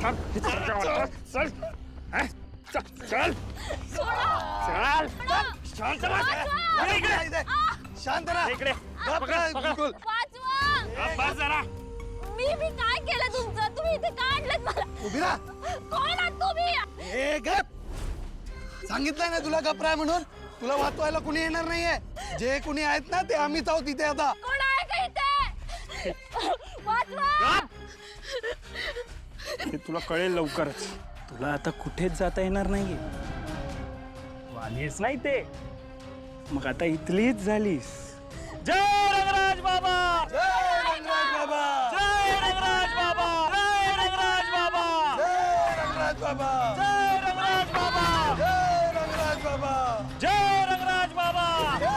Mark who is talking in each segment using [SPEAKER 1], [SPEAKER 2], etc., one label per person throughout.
[SPEAKER 1] चल चल चल चल
[SPEAKER 2] शांत राहा
[SPEAKER 1] इकडे
[SPEAKER 2] बिलकुल
[SPEAKER 1] बस जरा
[SPEAKER 3] मी काय केलं तुमचं? तुम्ही इथे का आणलं मला?
[SPEAKER 2] उभी राहा
[SPEAKER 3] कोण आहात तुम्ही?
[SPEAKER 2] ए गप सांगितलंय ना तुला गप राहा म्हणून. तुला वाचवायला कुणी येणार नाहीये. जे कुणी आहेत ना ते आम्हीच आहोत इथे आता.
[SPEAKER 3] कोण आहे का इथे? वाचवा!
[SPEAKER 1] हे तुला कळेल लवकरच. तुला आता कुठेच जाता येणार नाहीये. वालीस नाही ते मग आता इथलीच झालीस. जय रंगराज बाबा,
[SPEAKER 2] जय रंगराज बाबा,
[SPEAKER 1] जय रंगराज बाबा, जय रंगराज बाबा,
[SPEAKER 2] जय रंगराज बाबा,
[SPEAKER 1] जय रंगराज बाबा,
[SPEAKER 2] जय रंगराज बाबा,
[SPEAKER 1] जय रंगराज बाबा,
[SPEAKER 2] जय रंगराज बाबा,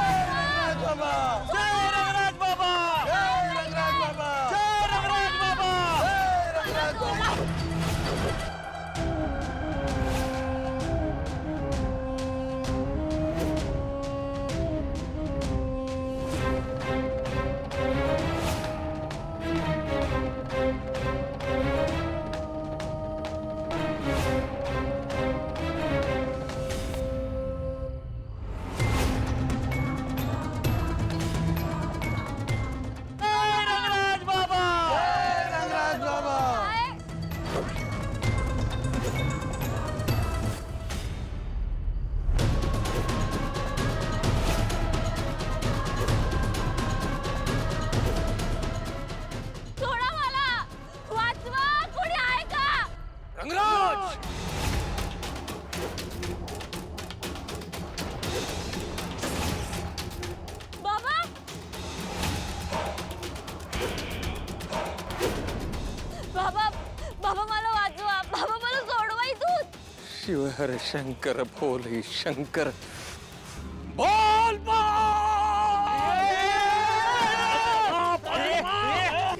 [SPEAKER 1] जय रंगराज बाबा,
[SPEAKER 2] जय रंगराज बाबा,
[SPEAKER 1] जय रंगराज बाबा.
[SPEAKER 2] जय रंगराज बाबा.
[SPEAKER 1] जय रंगराज बाबा.
[SPEAKER 2] जय रंगराज बाबा.
[SPEAKER 3] सोडा मला! वाचवा! कोणी आहे का?
[SPEAKER 1] रंगराज
[SPEAKER 3] बाबा! बाबा! बाबा मला वाचवा! बाबा मला सोडवा इथून!
[SPEAKER 4] शिवहर शंकर भोले शंकर.
[SPEAKER 1] बोल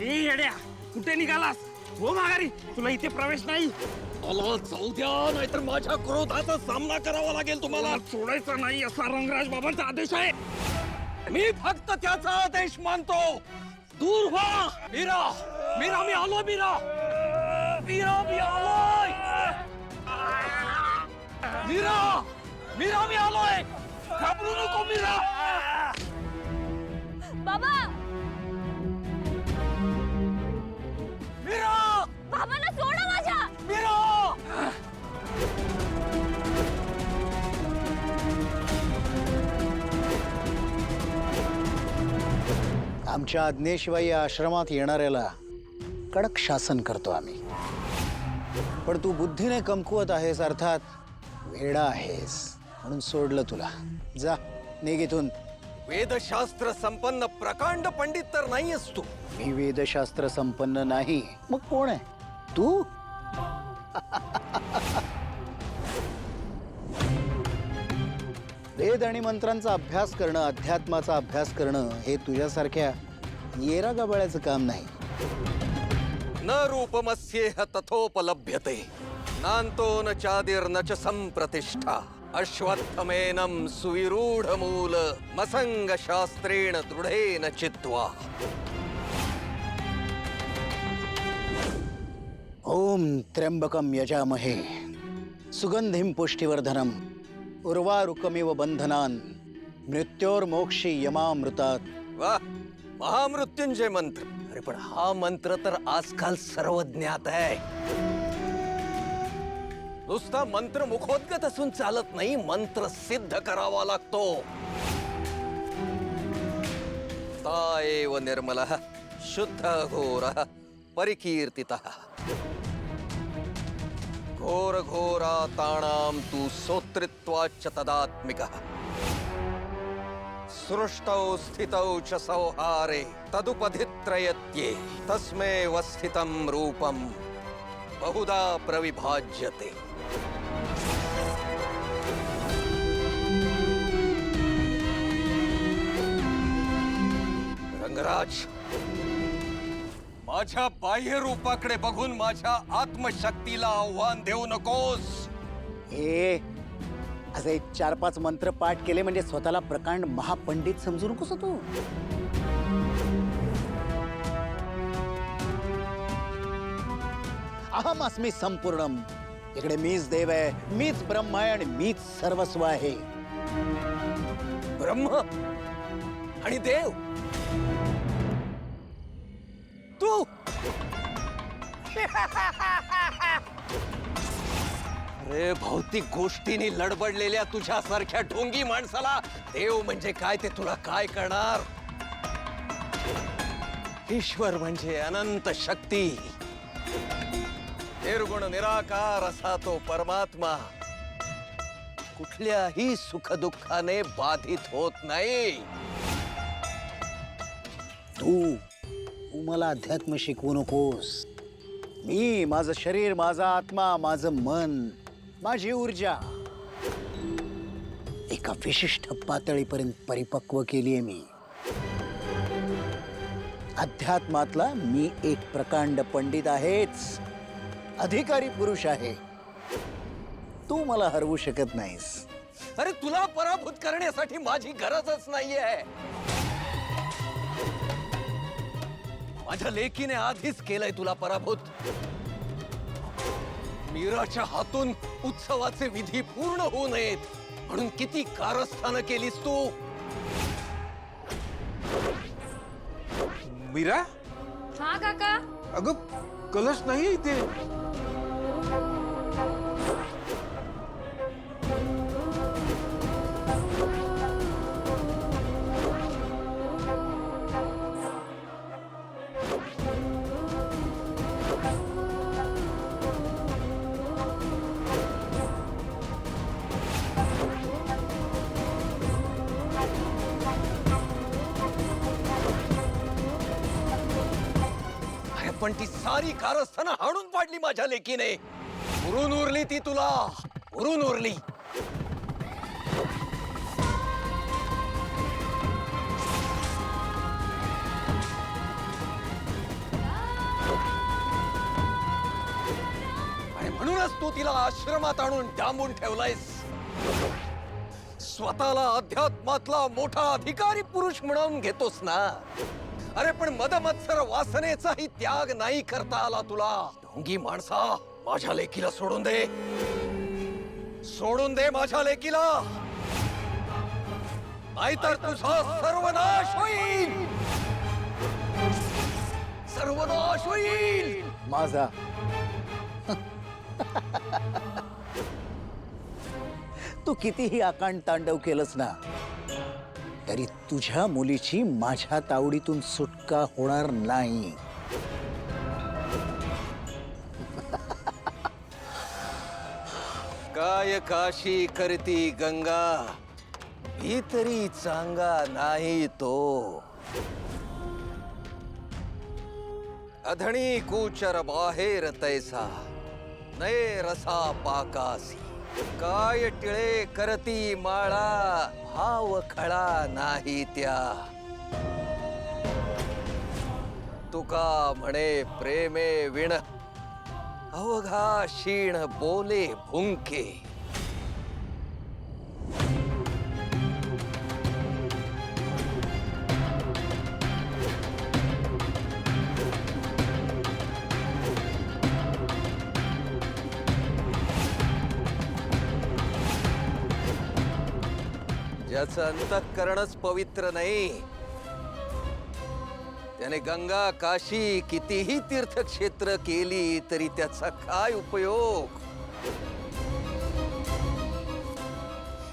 [SPEAKER 1] येड्या कुठे निघालास? हो माघारी, तुला इथे प्रवेश नाही.
[SPEAKER 4] मला जाऊ द्या, नाहीतर माझ्या क्रोधाचा सामना करावा लागेल तुम्हाला.
[SPEAKER 1] मला सोडायचं नाही असा रंगराज बाबांचा आदेश आहे.
[SPEAKER 4] मी फक्त त्याचा आदेश मानतो. दूर व्हा. मीरा, मीरा मी आलो. मीरा, मीरा मी आलोय. मीरा, मीरा मी आलोय. घाबरू नको मीरा.
[SPEAKER 3] बाबा!
[SPEAKER 4] मीरा,
[SPEAKER 3] बाबांना सोडा माझ्या!
[SPEAKER 4] मीरा.
[SPEAKER 2] आमच्या आज्ञेशिवाय या आश्रमात येणाऱ्याला कडक शासन करतो आम्ही. पण तू बुद्धीने कमकुवत आहेस, अर्थात वेडा आहेस, म्हणून सोडलं तुला. जा निघ इथून.
[SPEAKER 4] वेदशास्त्र संपन्न प्रकांड पंडित तर नाहीयेस तू.
[SPEAKER 2] मी वेदशास्त्र संपन्न नाही, मग कोण आहे तू? वेद आणि मंत्रांचा अभ्यास करणं, अध्यात्माचा अभ्यास करणं हे तुझ्यासारख्या येरा गबाळ्याचं काम नाही.
[SPEAKER 4] न रूपमस्येह तथोपलभ्यते. नान्तो न चादिर्न च संप्रतिष्ठा. अश्वत्थमेनं सुविरूढ मूल मसंग शास्त्रेण दृढेन चित्वा.
[SPEAKER 2] ओम त्र्यंबकम यजामहे सुगंधिम पुष्टिवर्धनम उर्वारुकमिव बंधनान मृत्योर्मोक्षी यमामृतात.
[SPEAKER 4] वाह, महामृत्युंजय मंत्र. अरे पण हा मंत्र तर आजकाल सर्वज्ञात आहे. नुसता मंत्र मुखोद्गत असून चालत नाही, मंत्र सिद्ध करावा लागतो. सा एव निर्मलः शुद्ध घोरः परिकीर्तितः. घोर घोराताणां तु सोत्रित्वाच्च तदात्मिकः. सृष्टौ स्थितौ च संहारे तदुपधित्रयत्ये. तस्मैव स्थितं रूपं बहुधा प्रविभाज्यते. रंगराज, माझ्या बाह्य रूपाकडे बघून माझ्या आत्मशक्तीला आव्हान देऊ नकोस.
[SPEAKER 2] हे असे 4-5 मंत्र पाठ केले म्हणजे स्वतःला प्रकांड महापंडित समजू नकोस तू. अहम अस्मी संपूर्णम. इकडे मीच देव आहे, मीच ब्रह्म आहे आणि मीच सर्वस्व आहे.
[SPEAKER 4] ब्रह्म आणि देव तू. अरे भौतिक गोष्टींनी लडबडलेल्या तुझ्यासारख्या ढोंगी माणसाला देव म्हणजे काय ते तुला काय करणार. ईश्वर म्हणजे अनंत शक्ती, निर्गुण निराकार असा तो परमात्मा कुठल्याही सुखदुःखाने बाधित होत नाही.
[SPEAKER 2] तू मला अध्यात्म शिकवू नकोस. मी माझं शरीर, माझा आत्मा, माझं मन, माझी ऊर्जा एका विशिष्ट पातळीपर्यंत परिपक्व केली आहे मी. अध्यात्मातला मी एक प्रकांड पंडित आहेच, अधिकारी पुरुष आहे. तू मला हरवू शकत नाहीस.
[SPEAKER 4] अरे तुला पराभूत करण्यासाठी माझी गरजच नाहीये. माझ्या लेकीने आधीच केलंय तुला पराभूत. मीराच्या हातून उत्सवाचे विधी पूर्ण होऊ नयेत म्हणून किती कारस्थानं केलीस तू.
[SPEAKER 5] मीरा,
[SPEAKER 3] हा काका.
[SPEAKER 5] अगं कलश नाही इथे.
[SPEAKER 4] अरे पण ती सारी कारस्थानं हाणून पाडली माझ्या लेकीने. उरून उरली ती तुला, उरून उरली. आणि म्हणूनच तू तिला आश्रमात आणून डांबून ठेवलायस. स्वतःला अध्यात्मातला मोठा अधिकारी पुरुष म्हणून घेतोस ना. अरे पण मदमत्सर वासनेचाही त्याग नाही करता आला तुला. ढोंगी माणसा, माझ्या लेकीला सोडून दे. सोडून दे माझ्या लेकीला, नाहीतर तुझा सर्वनाश होईल. सर्वनाश होईल
[SPEAKER 2] माझा. तू कितीही आकांड तांडव केलंस ना तरी तुझ्या मुलीची माझ्या तावडीतून सुटका होणार नाही.
[SPEAKER 4] काय काशी करती गंगा, भीतरी चांगा नाही तो. अधणी कुचर बाहेर तैसा, नये रसा पाकासी. काय टिळे करती माळा, भाव खळा नाही त्या. तुका म्हणे प्रेमे विण, अवघा क्षीण बोले भुंके. ज्याचं अंतःकरणच पवित्र नाही त्याने गंगा काशी कितीही तीर्थक्षेत्र केली तरी त्याचा काय उपयोग.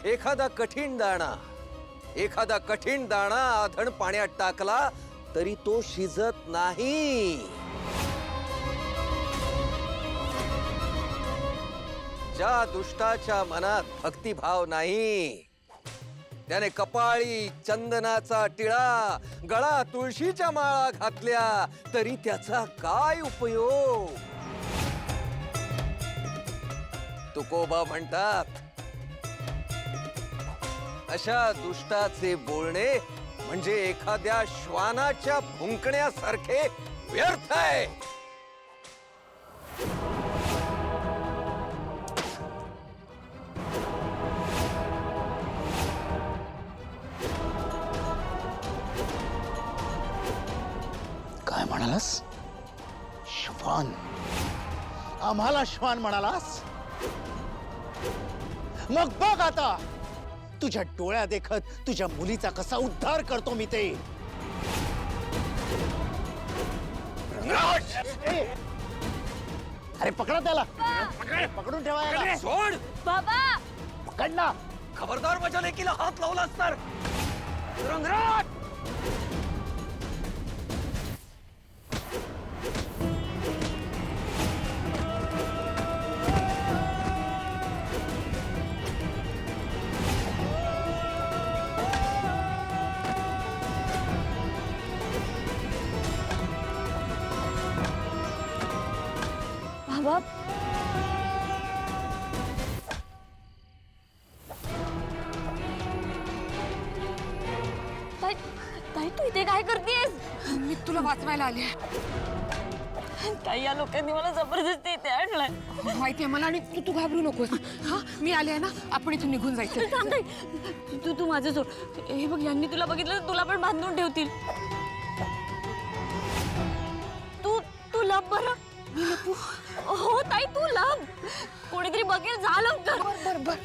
[SPEAKER 4] एखादा कठीण दाणा आधण पाण्यात टाकला तरी तो शिजत नाही. ज्या दुष्टाच्या मनात भक्तिभाव नाही त्याने कपाळी चंदनाचा टिळा, गळा तुळशीच्या माळा घातल्या तरी त्याचा काय उपयोग. तुकोबा म्हणतात, अशा दुष्टाचे बोलणे म्हणजे एखाद्या श्वानाच्या भुंकण्यासारखे व्यर्थ आहे.
[SPEAKER 2] काय म्हणालास? श्वान? आम्हाला श्वान म्हणालास? मग बघ आता तुझ्या डोळ्या देखत तुझ्या मुलीचा कसा उद्धार करतो मी ते. ए, अरे पकडा त्याला, पकडून ठेवा याला.
[SPEAKER 4] सोड.
[SPEAKER 3] बाबा
[SPEAKER 2] पकड ना.
[SPEAKER 4] खबरदार माझ्या लेकीला हात लावलास तर रंगराज.
[SPEAKER 3] बाबा ताई ताई तू इथे काय करतेस?
[SPEAKER 6] मी तुला वाचवायला आले.
[SPEAKER 3] ताई या लोकांनी मला जबरदस्ती इथे आणलंय.
[SPEAKER 6] माहितीये मला आणि तू घाबरू नकोस. हा मी आले आहे ना, आपण इथून निघून जायचं.
[SPEAKER 3] थांब ताई, तू माझं सोड. हे बघ यांनी तुला बघितलं तर तुला पण बांधून ठेवतील. तू लप बरं. हो ताई तू लप. कोणीतरी बघेल, जा लवकर.
[SPEAKER 6] बर बर.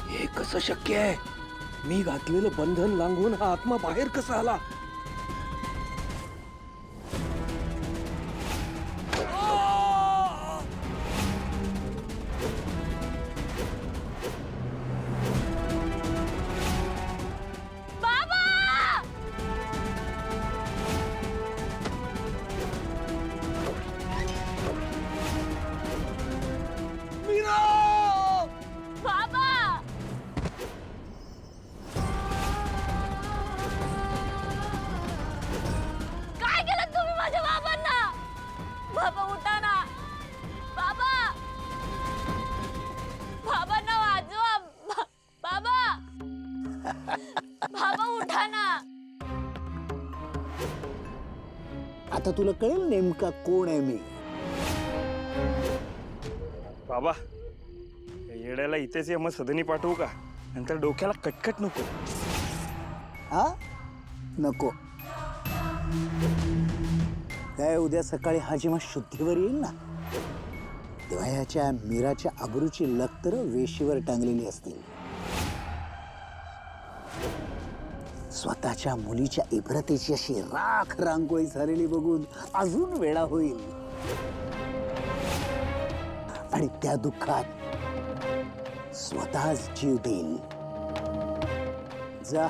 [SPEAKER 4] हे कसं शक्य आहे? मी घातलेलं बंधन लांघून हा आत्मा बाहेर कसा आला?
[SPEAKER 3] बाबा बाबा काय केलं तुम्ही माझ्या बाबांना? बाबा उठा ना. बाबा बाबांना वाजवा. बाबा बाबा उठा ना.
[SPEAKER 2] आता तुला कळेल नेमका कोण आहे मी.
[SPEAKER 1] बाबा या येड्याला इथेच मग सदनी पाठवू का? नंतर डोक्याला कटकट नको.
[SPEAKER 2] हा नको. काय उद्या सकाळी हा जेव्हा शुद्धीवर येईल ना, तेव्हा ह्याच्या मीराच्या आबरूची लक्तर वेशीवर टांगलेली असतील. स्वतःच्या मुलीच्या इब्रतीची अशी राख रांगोळी झालेली बघून अजून वेळा होईल. आणि त्या दुःखात स्वतःच जीव देईल. जा,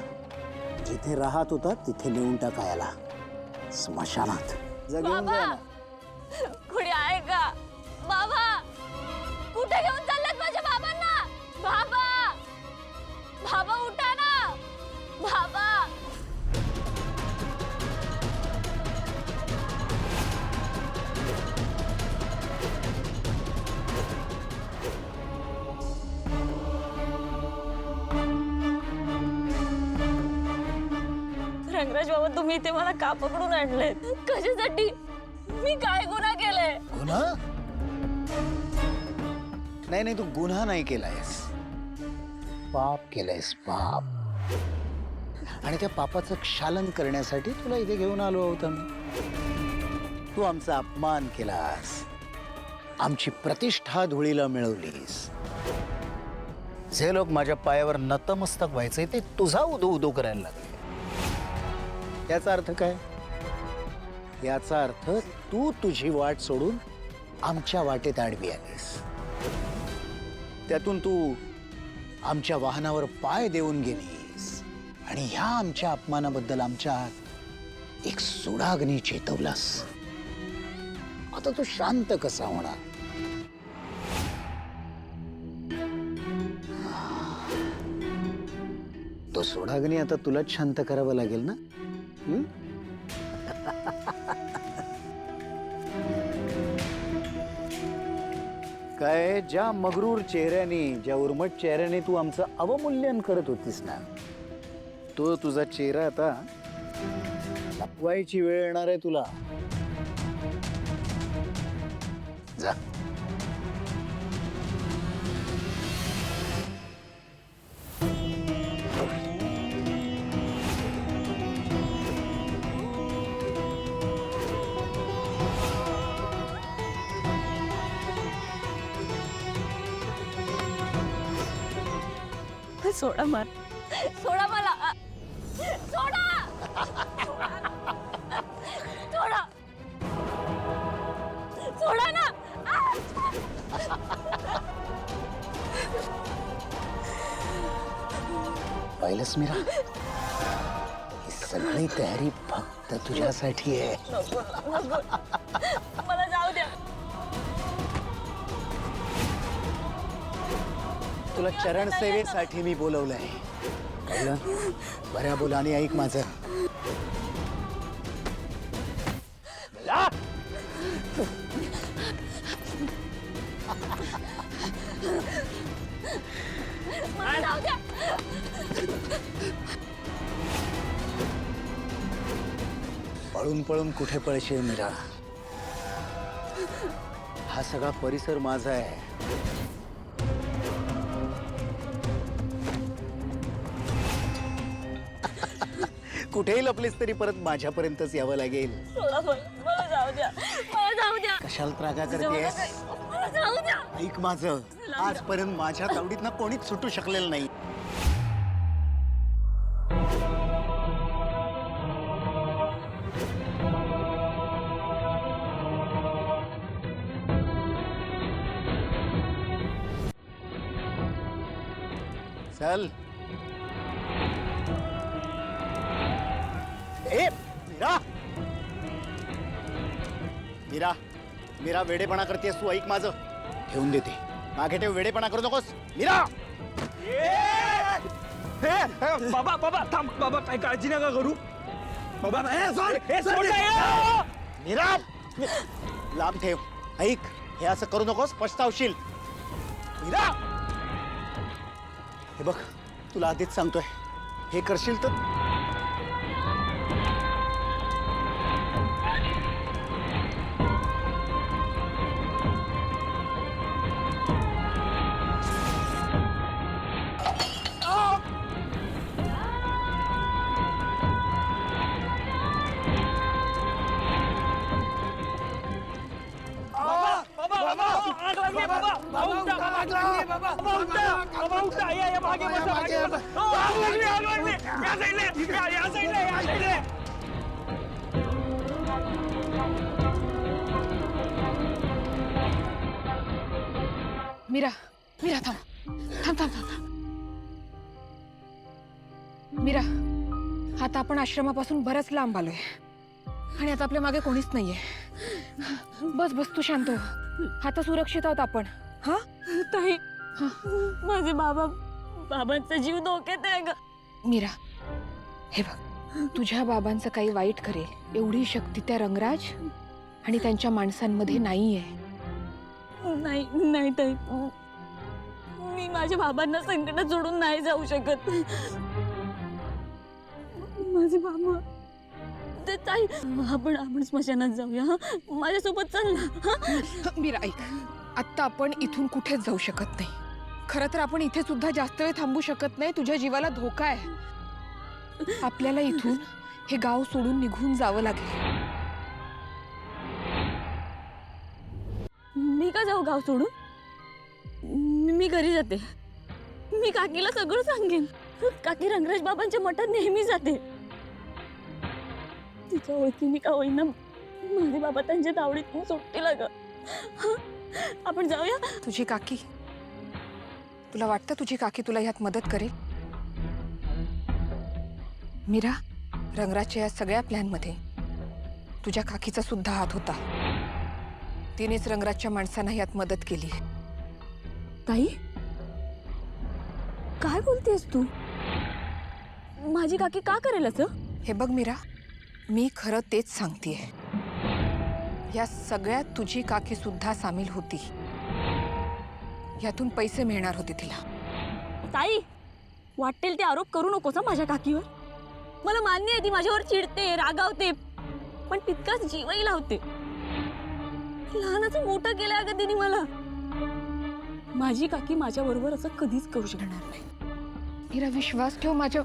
[SPEAKER 2] जिथे राहत होता तिथे नेऊन टाका याला, स्मशानात. जा घेऊन जा
[SPEAKER 3] बाबा
[SPEAKER 2] ना.
[SPEAKER 3] कुणी आहे का? बाबा कुठे घेऊन चाललात माझ्या बाबांना? बाबा बाबा उठा ना. बाबा रंगराज बाबा तुम्ही इथे मला का पकडून आणले? कशासाठी? मी काय गुन्हा केलाय?
[SPEAKER 2] गुन्हा नाही नाही, तू गुन्हा नाही केलायस, पाप केलंयस, पाप. आणि त्या पापाचं क्षालन करण्यासाठी तुला इथे घेऊन आलो होतो मी. तू आमचा अपमान केलास, आमची प्रतिष्ठा धुळीला मिळवलीस. जे लोक माझ्या पायावर नतमस्तक व्हायचे ते तुझा उदो उदो करायला लागले. याचा अर्थ काय? याचा अर्थ तू तुझी वाट सोडून आमच्या वाटेत आडवी आलीस. त्यातून तू आमच्या वाहनावर पाय देऊन गेलीस आणि ह्या आमच्या अपमानाबद्दल आमच्यात एक सुडाग्नी चेतवलास. आता तू शांत कसा होणार? तो सुडाग्नी आता तुलाच शांत करावं लागेल ना. काय ज्या मगरूर चेहऱ्याने, ज्या उर्मट चेहऱ्याने तू आमचं अवमूल्यन करत होतीस ना, तो तुझा चेहरा आता लपवायची वेळ येणार आहे तुला. जा.
[SPEAKER 3] सोडा मार, सोडा मला, सोडा, सोडा, सोडा ना.
[SPEAKER 2] पाहिलंस मीरा, ही सगळी तयारी फक्त तुझ्यासाठी आहे.
[SPEAKER 3] मला जाऊ द्या.
[SPEAKER 2] तुला चरण सेवेसाठी मी बोलवलंय. कळलं? बऱ्या बोलाने ऐक माझं.
[SPEAKER 3] मला जाऊ द्या.
[SPEAKER 2] पळून पळून कुठे पळशील मीरा? हा सगळा परिसर माझा आहे. कुठेही लपलीस तरी परत माझ्यापर्यंतच यावं लागेल.
[SPEAKER 3] सोडा मला, मला जाऊ द्या, मला जाऊ द्या.
[SPEAKER 2] कशाला त्रागा करतेस?
[SPEAKER 3] मला जाऊ द्या.
[SPEAKER 2] ऐक माझं, आजपर्यंत माझ्या तावडीतनं कोणीच सुटू शकलेलं नाही. चल. ए मीरा, मीरा, मीरा, वेडेपणा करतेस तू. ऐक माझं. ठेवून देते. मागे ठेव. वेडेपणा करू नकोस मीरा.
[SPEAKER 1] बाबा बाबा थांब बाबा, काही काळजी नका करू बाबा. सोड ना.
[SPEAKER 2] मीरा, लांब ठेव. ऐक, हे असं करू नकोस, पछतावशील. मीरा, हे बघ, तुला आधीच सांगतोय, हे करशील तर
[SPEAKER 6] मीरा, मीरा थांब, थांब थांब थांब. मीरा, आता आपण आश्रमापासून बरंच लांब आलोय आणि आता आपल्या मागे कोणीच नाहीये. बस बस, तू शांत हो. आता सुरक्षित आहोत आपण. हा
[SPEAKER 3] ताई, माझे बाबांचा जीव धोक्यात आहे ग.
[SPEAKER 6] मीरा, हे बघ, तुझ्या बाबांचं काही वाईट करेल एवढी शक्ती त्या रंगराज आणि त्यांच्या माणसांमध्ये नाहीये.
[SPEAKER 3] नाही नाही ताई, मी माझ्या बाबांना संकटात सोडून नाही जाऊ शकत. माझे बाबा ते ताई, आपण स्मशानात जाऊया. हा, माझ्यासोबत चल ना.
[SPEAKER 6] मीरा ऐक, आत्ता आपण इथून कुठेच जाऊ शकत नाही. खरं तर आपण इथे सुद्धा जास्त वेळ थांबू शकत नाही. तुझ्या जीवाला धोका आहे. आपल्याला इथून हे गाव सोडून निघून जावं लागेल.
[SPEAKER 3] मी का जाऊ गाव सोडून? मी घरी जाते. मी काकीला सगळं सांगेन. काकी रंगराज बाबांच्या मठात नेहमी जाते. तिच्या ओळखीने का होईना माझे बाबा त्यांच्या तावडीतून सुटतील ग. आपण जाऊया.
[SPEAKER 6] तुझी काकी, तुला वाटतं तुझी काकी तुला ह्यात मदत करेल? मीरा, रंगराजच्या या सगळ्या प्लॅनमध्ये तुझ्या काकीचा सुद्धा हात होता. तिनेच रंगराजच्या माणसांना यात मदत केली.
[SPEAKER 3] ताई, काय बोलतेस तू? माझी काकी का करेल असं?
[SPEAKER 6] हे बघ मीरा, मी खरं तेच सांगतेय. या सगळ्यात तुझी काकी सुद्धा सामील होती. यातून पैसे मिळणार होते तिला.
[SPEAKER 3] ताई, वाटेल ते आरोप करू नकोस हं माझ्या काकीवर. मला मान्य आहे ती माझ्यावर चिडते, रागावते, पण तितकाच जीवही लावते. लहानाचं मोठं केलं अगं तिने मला. माझी काकी माझ्या बरोबर असं कधीच करू शकणार नाही.
[SPEAKER 6] मीरा, विश्वास ठेव माझ्या.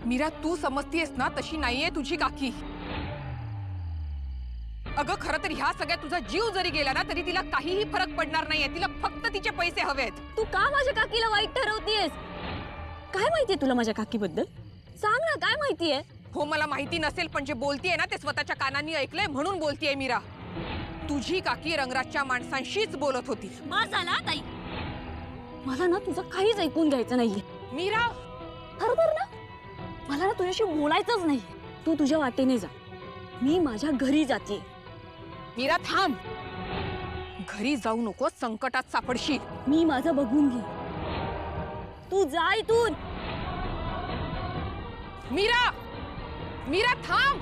[SPEAKER 6] मीरा, तू समजतीयस ना, तशी नाहीये तुझी काकी. अगं खरं तर ह्या सगळ्यात तुझा जीव जरी गेला ना तरी तिला काहीही फरक पडणार नाहीये. तिला फक्त तिचे पैसे हवेत.
[SPEAKER 3] तू का माझ्या काकीला वाईट ठरवतीयस? काय माहितीये तुला माझ्या काकीबद्दल? सांग ना, काय माहितीये?
[SPEAKER 6] हो मला माहिती नसेल, पण जे बोलतीये ना ते स्वतःच्या कानांनी ऐकलंय म्हणून बोलतीये मीरा. तुझी काकी रंगराजच्या माणसांशीच बोलत होती.
[SPEAKER 3] बस झाला ताई, मला ना तुझं काहीच ऐकून घ्यायचं नाहीये.
[SPEAKER 6] मीरा
[SPEAKER 3] खरोखर ना मला ना तुझ्याशी बोलायचंच नाही. तू तुझ्या वाटेने जा, मी माझ्या घरी जाते.
[SPEAKER 6] मीरा थांब. घरी जाऊ नको, संकटात सापडशील.
[SPEAKER 3] मी माझं बघून घे, तू जा इथून.
[SPEAKER 6] मीरा मीरा थांब.